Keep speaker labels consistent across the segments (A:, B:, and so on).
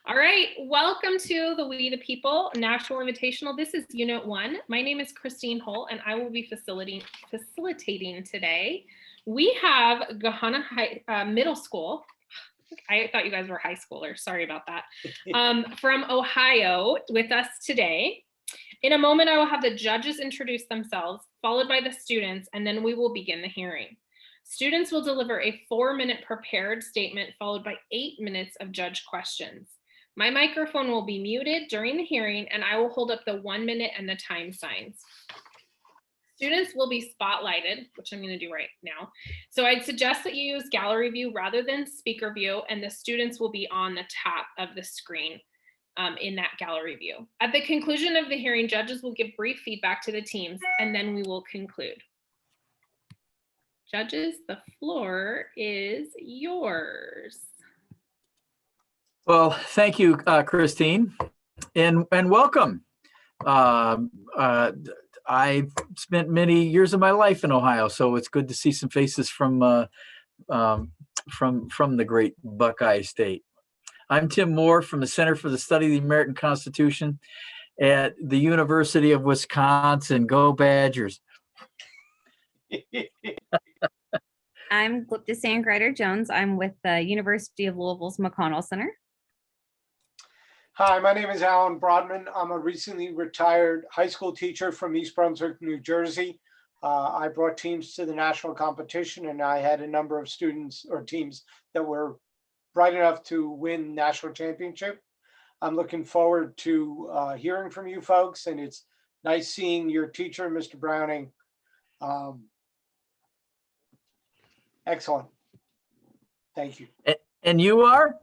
A: All right, welcome to the We the People National Invitational. This is Unit 1. My name is Christine Holt, and I will be facilitating today. We have Gahanna Middle School. I thought you guys were high schoolers. Sorry about that. From Ohio with us today. In a moment, I will have the judges introduce themselves, followed by the students, and then we will begin the hearing. Students will deliver a 4-minute prepared statement, followed by 8 minutes of judge questions. My microphone will be muted during the hearing, and I will hold up the 1 minute and the time signs. Students will be spotlighted, which I'm going to do right now. So I'd suggest that you use gallery view rather than speaker view, and the students will be on the top of the screen in that gallery view. At the conclusion of the hearing, judges will give brief feedback to the teams, and then we will conclude. Judges, the floor is yours.
B: Well, thank you, Christine, and welcome. I spent many years of my life in Ohio, so it's good to see some faces from the great Buckeye State. I'm Tim Moore from the Center for the Study of the Unwritten Constitution at the University of Wisconsin. Go Badgers!
C: I'm Glypta Sandgrider-Jones. I'm with the University of Louisville's McConnell Center.
D: Hi, my name is Alan Brodman. I'm a recently retired high school teacher from East Brunswick, New Jersey. I brought teams to the national competition, and I had a number of students or teams that were bright enough to win national championship. I'm looking forward to hearing from you folks, and it's nice seeing your teacher, Mr. Browning. Excellent. Thank you.
B: And you are?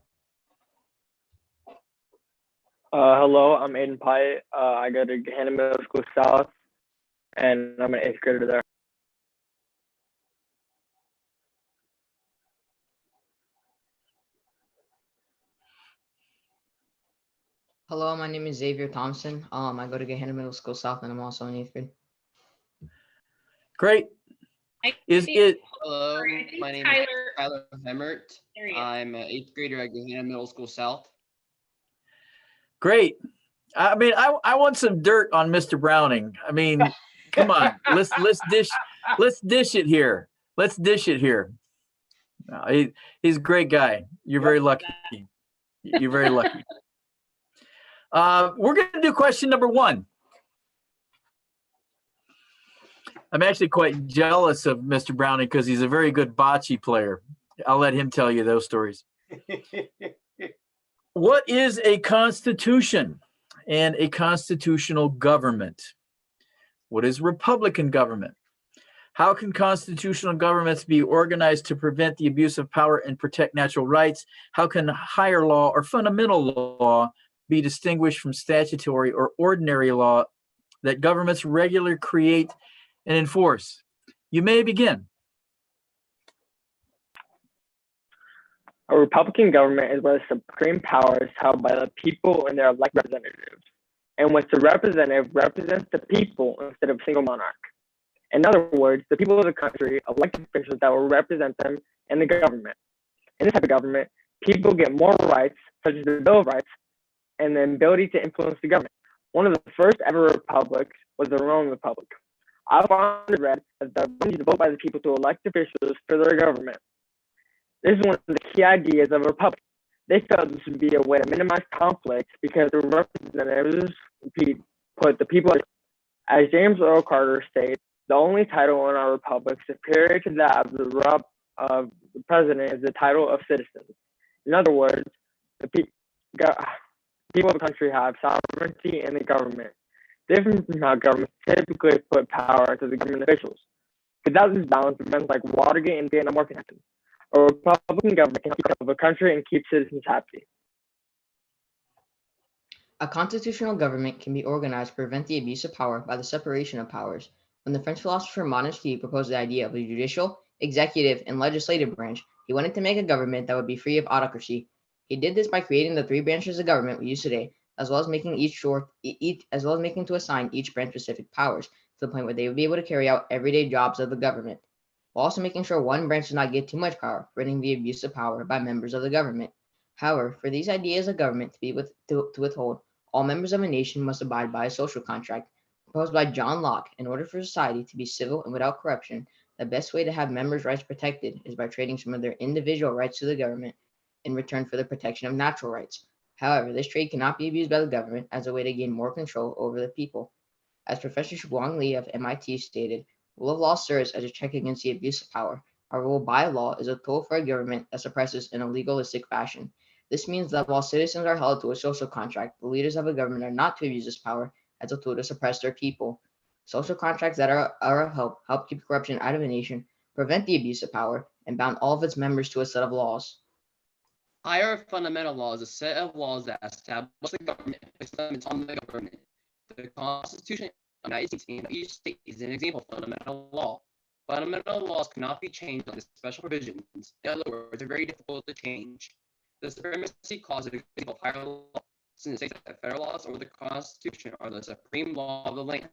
E: Hello, I'm Aiden Pyatt. I go to Gahanna Middle School South, and I'm an 8th grader there.
F: Hello, my name is Xavier Thompson. I go to Gahanna Middle School South, and I'm also in 8th grade.
B: Great.
G: Hello, my name is Tyler Hemmert. I'm an 8th grader at Gahanna Middle School South.
B: Great. I mean, I want some dirt on Mr. Browning. I mean, come on, let's dish it here. Let's dish it here. No, he's a great guy. You're very lucky. You're very lucky. We're going to do question number 1. I'm actually quite jealous of Mr. Browning because he's a very good bocce player. I'll let him tell you those stories. What is a constitution and a constitutional government? What is Republican government? How can constitutional governments be organized to prevent the abuse of power and protect natural rights? How can higher law or fundamental law be distinguished from statutory or ordinary law that governments regularly create and enforce? You may begin.
E: A Republican government is where the supreme power is held by the people and their elected representatives, in which the representative represents the people instead of a single monarch. In other words, the people of the country elect officials that will represent them in the government. In this type of government, people get more rights, such as the Bill of Rights, and the ability to influence the government. One of the first ever republics was the Roman Republic. Our founders read that the ability to vote by the people to elect officials for their government. This is one of the key ideas of a republic. They felt this would be a way to minimize conflict because the representatives put the people, as James Earl Carter states, the only title in our republic superior to that of the president is the title of citizen. In other words, the people of the country have sovereignty in the government. Different from how governments typically put power into the government officials. Without this balance, events like Watergate and Vietnam War can happen. A Republican government can keep the country and keep citizens happy.
F: A constitutional government can be organized to prevent the abuse of power by the separation of powers. When the French philosopher Montesquieu proposed the idea of the judicial, executive, and legislative branch, he wanted to make a government that would be free of autocracy. He did this by creating the 3 branches of government we use today, as well as making to assign each branch specific powers to the point where they would be able to carry out everyday jobs of the government, while also making sure one branch does not get too much power, preventing the abuse of power by members of the government. However, for these ideas of government to be to withhold, all members of a nation must abide by a social contract proposed by John Locke. In order for society to be civil and without corruption, the best way to have members' rights protected is by trading some of their individual rights to the government in return for the protection of natural rights. However, this trade cannot be abused by the government as a way to gain more control over the people. As Professor Guang Li of MIT stated, rule of law serves as a check against the abuse of power. A rule by law is a tool for a government that suppresses in a legalistic fashion. This means that while citizens are held to a social contract, the leaders of a government are not to abuse this power as a tool to suppress their people. Social contracts that are of help keep corruption out of a nation, prevent the abuse of power, and bound all of its members to a set of laws.
G: Higher fundamental law is a set of laws that establish the government and place limits on the government. The Constitution of the United States and each state is an example of fundamental law. Fundamental laws cannot be changed under special provisions. In other words, they're very difficult to change. The supremacy clause is an example of higher law, since it states that federal laws or the Constitution are the supreme law of the land.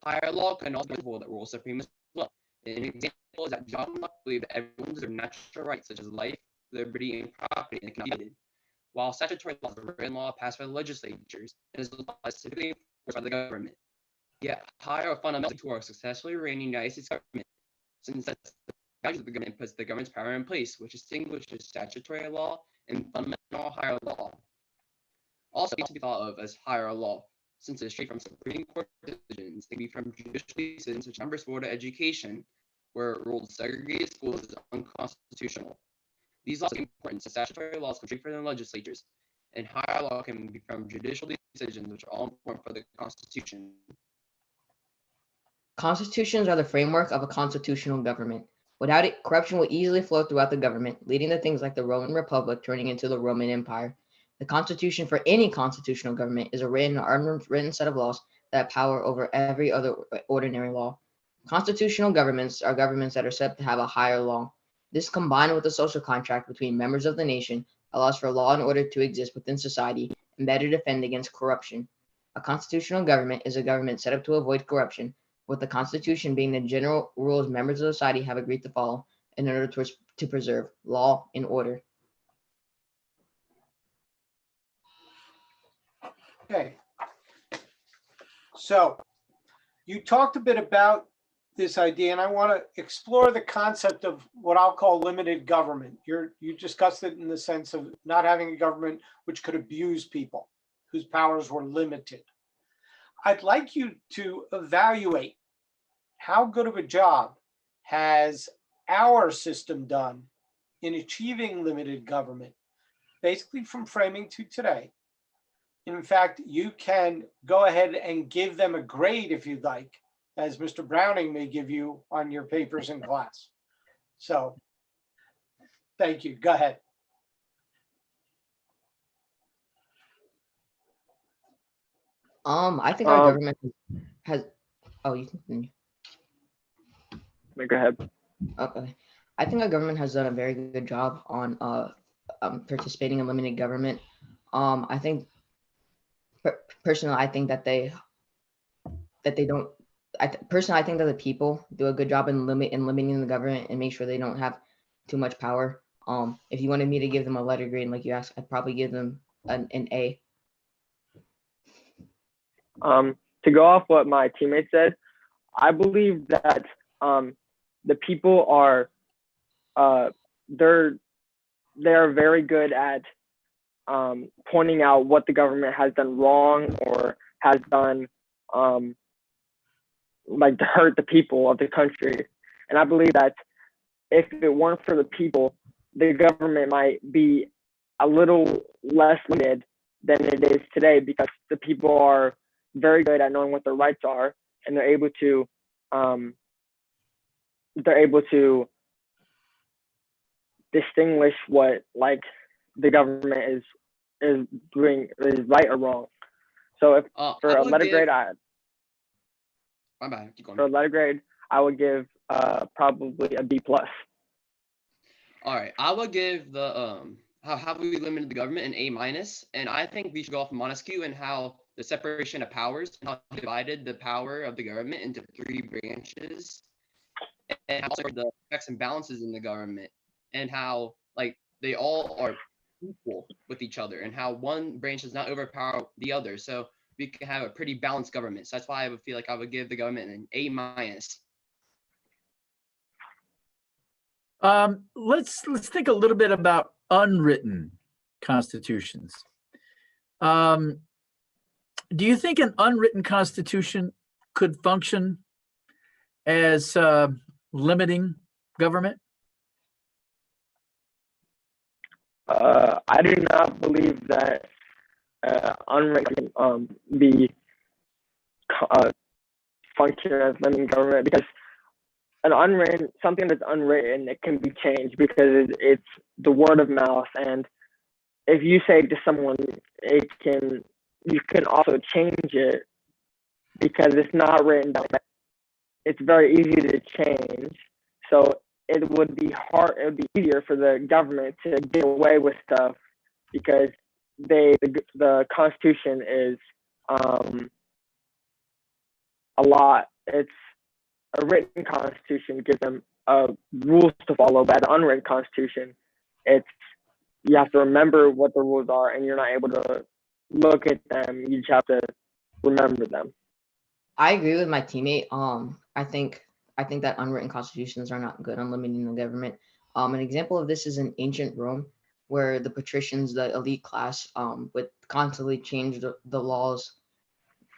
G: Higher law can also be a rule that rules supreme as well. An example is that John Locke believed that everyone deserves natural rights such as life, liberty, and property, and cannot be divided. While statutory laws are written law passed by the legislatures and is typically enforced by the government. Yet higher fundamental to our successfully reigning United States government, since that's the values of the government puts the government's power in place, which distinguishes statutory law and fundamental higher law. Also, it to be thought of as higher law, since it is straight from Supreme Court decisions, it can be from judicial decisions which members Board of Education, where it ruled segregated schools is unconstitutional. These laws are important since statutory laws come straight from the legislatures, and higher law can be from judicial decisions, which are all important for the Constitution.
F: Constitutions are the framework of a constitutional government. Without it, corruption will easily flow throughout the government, leading to things like the Roman Republic turning into the Roman Empire. The Constitution for any constitutional government is a written or unwritten set of laws that have power over every other ordinary law. Constitutional governments are governments that are said to have a higher law. This, combined with the social contract between members of the nation, allows for law and order to exist within society and better defend against corruption. A constitutional government is a government set up to avoid corruption, with the Constitution being the general rules members of society have agreed to follow in order to preserve law and order.
D: Okay. So you talked a bit about this idea, and I want to explore the concept of what I'll call limited government. You discussed it in the sense of not having a government which could abuse people, whose powers were limited. I'd like you to evaluate how good of a job has our system done in achieving limited government, basically from framing to today. In fact, you can go ahead and give them a grade if you'd like, as Mr. Browning may give you on your papers in class. So, thank you. Go ahead.
F: I think our government has. Oh, you can.
E: Go ahead.
F: Okay. I think our government has done a very good job on participating in limited government. I think personally, I think that they don't. Personally, I think that the people do a good job in limiting the government and make sure they don't have too much power. If you wanted me to give them a letter grade like you asked, I'd probably give them an A.
E: To go off what my teammate said, I believe that the people are they're very good at pointing out what the government has done wrong or has done like to hurt the people of the country. And I believe that if it weren't for the people, the government might be a little less limited than it is today, because the people are very good at knowing what their rights are, and they're able to distinguish what like the government is doing is right or wrong. So if for a letter grade,
G: my bad. Keep going.
E: For a letter grade, I would give probably a B+.
G: All right, I would give the how have we limited the government an A-, and I think we should go off Montesquieu and how the separation of powers and how divided the power of the government into 3 branches, and also the checks and balances in the government, and how like they all are equal with each other and how one branch does not overpower the other. So we can have a pretty balanced government. So that's why I would feel like I would give the government an A minus.
B: Let's think a little bit about unwritten constitutions. Do you think an unwritten constitution could function as limiting government?
E: I do not believe that unwritten can be function as limiting government, because something that's unwritten, it can be changed because it's the word of mouth. And if you say to someone, you can also change it because it's not written down. It's very easy to change. So it would be easier for the government to get away with stuff because the Constitution is a lot. It's a written Constitution gives them rules to follow. But the unwritten Constitution, you have to remember what the rules are, and you're not able to look at them. You just have to remember them.
F: I agree with my teammate. I think that unwritten constitutions are not good on limiting the government. An example of this is in ancient Rome, where the patricians, the elite class, would constantly change the laws,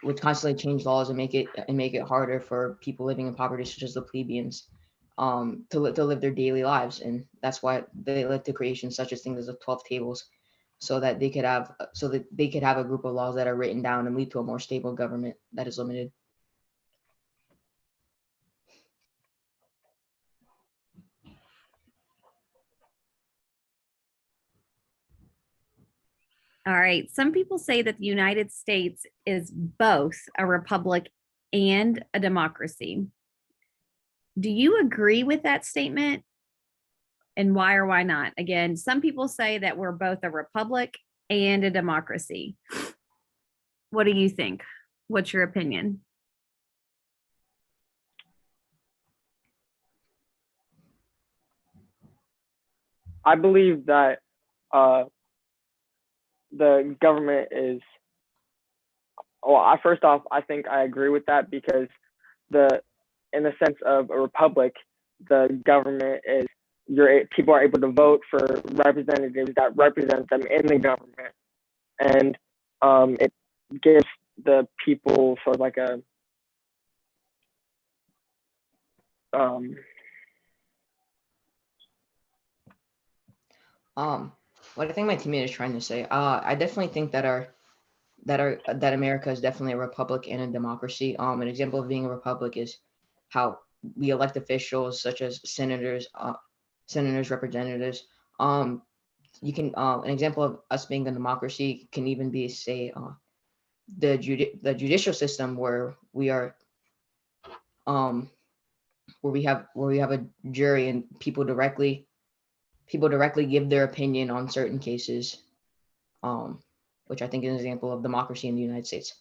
F: and make it harder for people living in poverty, such as the plebeians, to live their daily lives. And that's why they led to creations such as things as the 12 tables, so that they could have a group of laws that are written down and lead to a more stable government that is limited.
C: All right. Some people say that the United States is both a republic and a democracy. Do you agree with that statement? And why or why not? Again, some people say that we're both a republic and a democracy. What do you think? What's your opinion?
E: I believe that the government is, first off, I think I agree with that because in the sense of a republic, the government is, people are able to vote for representatives that represent them in the government. And it gives the people sort of like
F: what I think my teammate is trying to say, I definitely think that America is definitely a republic and a democracy. An example of being a republic is how we elect officials such as senators, representatives. You can an example of us being a democracy can even be, say, the judicial system, where we are where we have a jury and people directly give their opinion on certain cases, which I think is an example of democracy in the United States.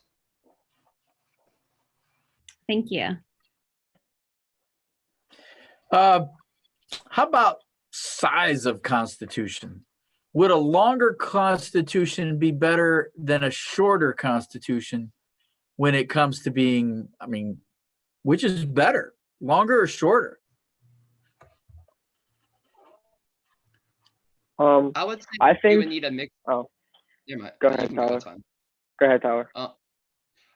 C: Thank you.
B: How about size of constitution? Would a longer constitution be better than a shorter constitution when it comes to being, which is better, longer or shorter?
G: I would say
E: I think
G: we would need a mix.
E: Oh,
G: Never mind.
E: go ahead, Tyler. Go ahead, Tyler.
G: All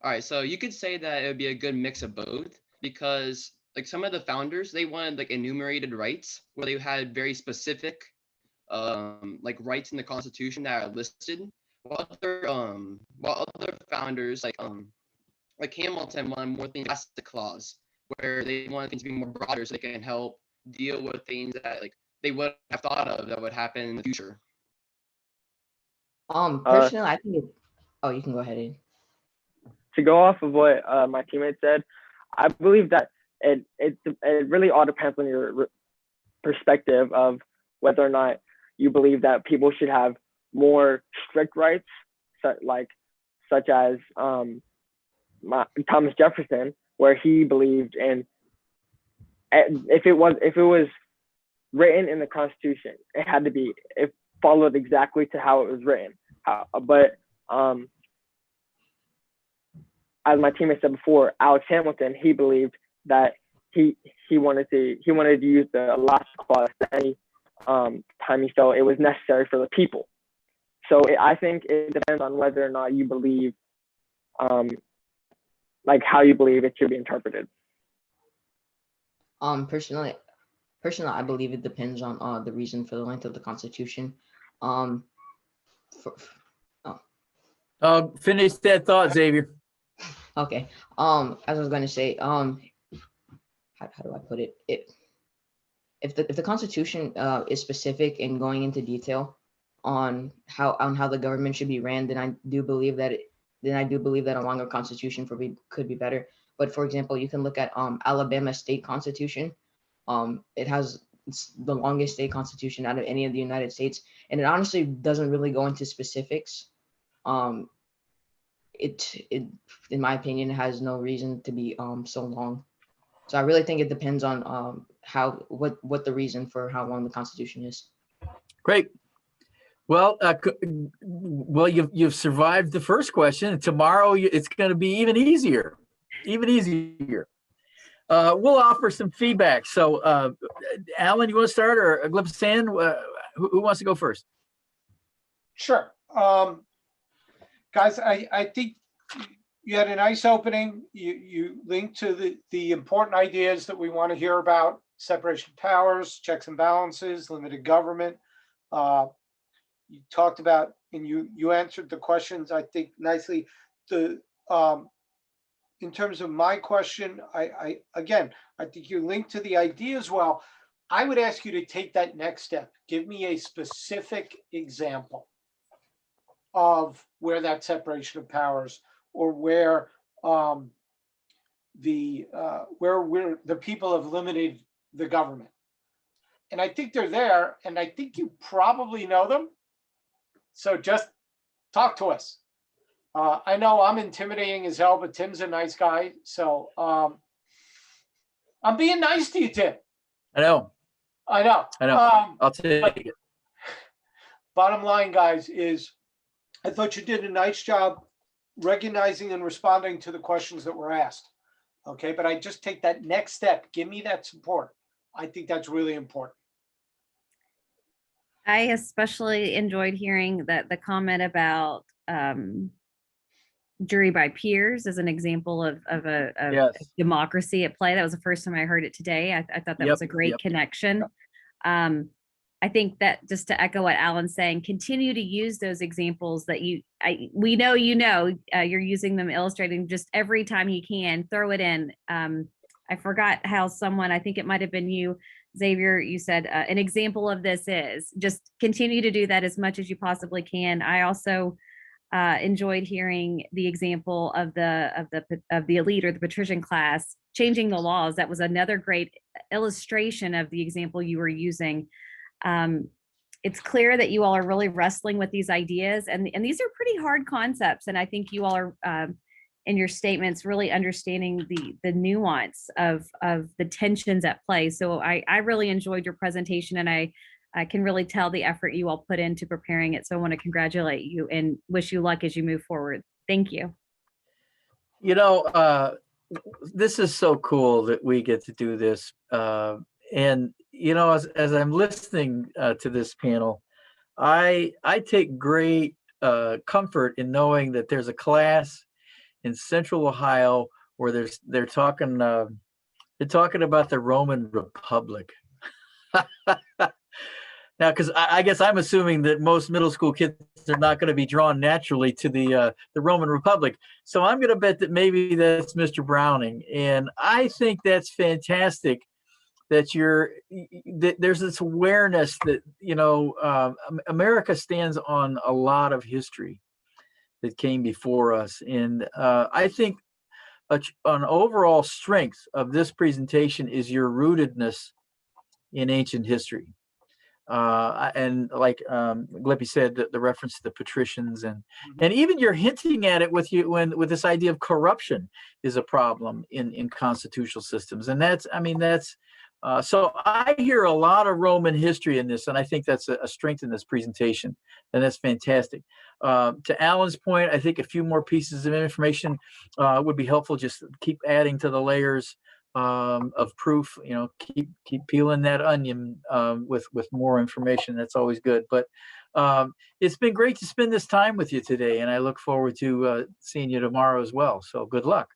G: right, so you could say that it would be a good mix of both, because like some of the founders, they wanted like enumerated rights where they had very specific like rights in the Constitution that are listed, while other founders like Hamilton wanted more things past the clause, where they wanted things to be more broader so they can help deal with things that like they would have thought of that would happen in the future.
F: Personally, I think oh, you can go ahead, Aiden.
E: To go off of what my teammate said, I believe that it really all depends on your perspective of whether or not you believe that people should have more strict rights, such as Thomas Jefferson, where he believed in, if it was written in the Constitution, it had to be, if followed exactly to how it was written. But as my teammate said before, Alex Hamilton, he believed that he wanted to use the last clause any time he felt it was necessary for the people. So I think it depends on whether or not you believe, like how you believe it should be interpreted.
F: Personally, I believe it depends on the reason for the length of the Constitution.
B: Finish that thought, Xavier.
F: Okay. As I was going to say, how do I put it? If the Constitution is specific in going into detail on how the government should be ran, then I do believe that a longer Constitution could be better. But for example, you can look at Alabama state constitution. It's the longest state constitution out of any of the United States, and it honestly doesn't really go into specifics. It in my opinion has no reason to be so long. So I really think it depends on what the reason for how long the Constitution is. Great.
B: Well, you've survived the first question. Tomorrow it's going to be even easier. We'll offer some feedback. So, Alan, you want to start, or Glipsan? Who wants to go first?
D: Sure. Guys, I think you had a nice opening. You linked to the important ideas that we want to hear about: separation of powers, checks and balances, limited government. You talked about, and you answered the questions, I think, nicely. In terms of my question, I think you linked to the ideas well. I would ask you to take that next step. Give me a specific example of where that separation of powers, or where the people have limited the government. And I think they're there, and I think you probably know them. So just talk to us. I know I'm intimidating as hell, but Tim's a nice guy. So I'm being nice to you, Tim.
B: I know. I'll take it.
D: Bottom line, guys, is I thought you did a nice job recognizing and responding to the questions that were asked. Okay, but I just take that next step. Give me that support. I think that's really important.
C: I especially enjoyed hearing the comment about jury by peers as an example of
B: Yes.
C: democracy at play. That was the first time I heard it today. I thought that was a great connection. I think that, just to echo what Alan's saying, continue to use those examples that we know you're using them, illustrating just every time you can, throw it in. I forgot how someone, I think it might have been you, Xavier, you said an example of this is just continue to do that as much as you possibly can. I also enjoyed hearing the example of the elite or the patrician class changing the laws. That was another great illustration of the example you were using. It's clear that you all are really wrestling with these ideas, and these are pretty hard concepts. And I think you all are in your statements really understanding the nuance of the tensions at play. So I really enjoyed your presentation, and I can really tell the effort you all put into preparing it. So I want to congratulate you and wish you luck as you move forward. Thank you.
B: You know, this is so cool that we get to do this. And, you know, as I'm listening to this panel, I take great comfort in knowing that there's a class in Central Ohio where they're talking about the Roman Republic. Now, because I guess I'm assuming that most middle school kids are not going to be drawn naturally to the Roman Republic. So I'm going to bet that maybe that's Mr. Browning. And I think that's fantastic that there's this awareness that, you know, America stands on a lot of history that came before us. And I think an overall strength of this presentation is your rootedness in ancient history. And like Glippy said, the reference to the patricians, and even you're hinting at it with this idea of corruption is a problem in constitutional systems. And that's So I hear a lot of Roman history in this, and I think that's a strength in this presentation, and that's fantastic. To Alan's point, I think a few more pieces of information would be helpful. Just keep adding to the layers of proof. Keep peeling that onion with more information. That's always good. But it's been great to spend this time with you today, and I look forward to seeing you tomorrow as well. So good luck.